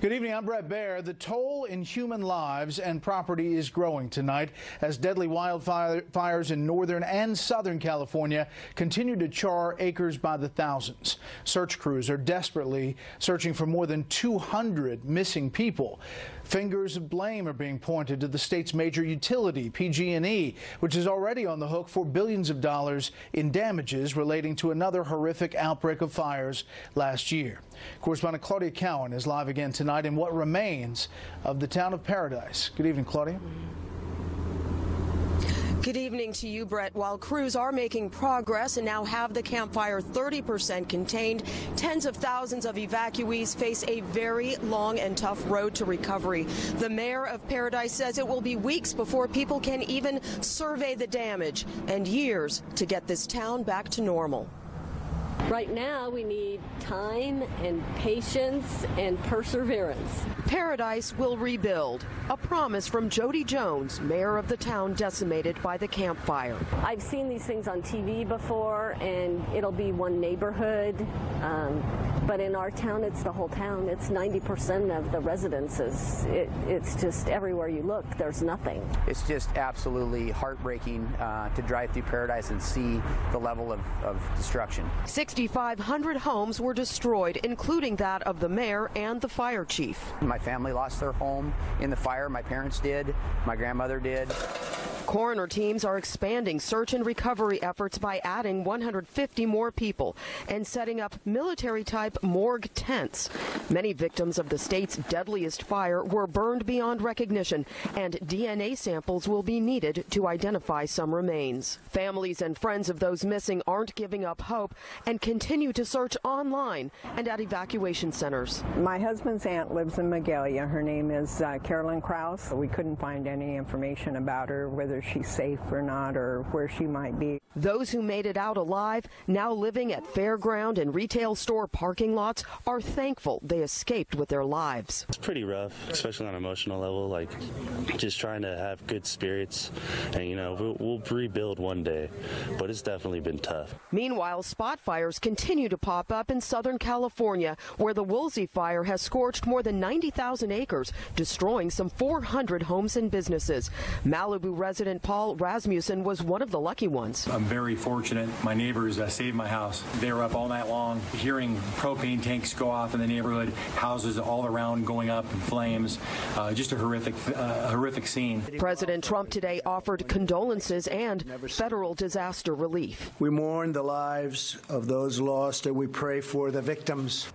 Good evening, I'm Brett Baer. The toll in human lives and property is growing tonight as deadly wildfires in northern and southern California continue to char acres by the thousands. Search crews are desperately searching for more than 200 missing people. Fingers of blame are being pointed to the state's major utility, PG&E, which is already on the hook for billions of dollars in damages relating to another horrific outbreak of fires last year. Correspondent Claudia Cowan is live again tonight in what remains of the town of Paradise. Good evening, Claudia. Good evening to you, Brett. While crews are making progress and now have the Camp Fire 30% contained, tens of thousands of evacuees face a very long and tough road to recovery. The mayor of Paradise says it will be weeks before people can even survey the damage and years to get this town back to normal. Right now, we need time and patience and perseverance. Paradise will rebuild, a promise from Jody Jones, mayor of the town decimated by the Camp Fire. I've seen these things on TV before, and it'll be one neighborhood, but in our town, it's the whole town. It's 90% of the residences. It's just everywhere you look, there's nothing. It's just absolutely heartbreaking to drive through Paradise and see the level of destruction. 6,500 homes were destroyed, including that of the mayor and the fire chief. My family lost their home in the fire. My parents did. My grandmother did. Coroner teams are expanding search and recovery efforts by adding 150 more people and setting up military-type morgue tents. Many victims of the state's deadliest fire were burned beyond recognition, and DNA samples will be needed to identify some remains. Families and friends of those missing aren't giving up hope and continue to search online and at evacuation centers. My husband's aunt lives in Magalia. Her name is Carolyn Krause. We couldn't find any information about her, whether she's safe or not, or where she might be. Those who made it out alive, now living at fairground and retail store parking lots, are thankful they escaped with their lives. It's pretty rough, especially on an emotional level, like just trying to have good spirits, and we'll rebuild one day, but it's definitely been tough. Meanwhile, spot fires continue to pop up in Southern California, where the Woolsey fire has scorched more than 90,000 acres, destroying some 400 homes and businesses. Malibu resident Paul Rasmussen was one of the lucky ones. I'm very fortunate. My neighbors saved my house. They were up all night long, hearing propane tanks go off in the neighborhood, houses all around going up in flames. Just a horrific scene. President Trump today offered condolences and federal disaster relief. We mourn the lives of those lost and we pray for the victims.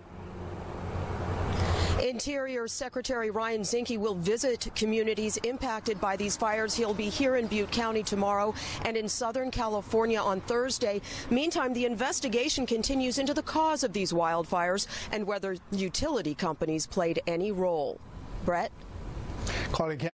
Interior Secretary Ryan Zinke will visit communities impacted by these fires. He'll be here in Butte County tomorrow and in Southern California on Thursday. Meantime, the investigation continues into the cause of these wildfires and whether utility companies played any role. Brett? Claudia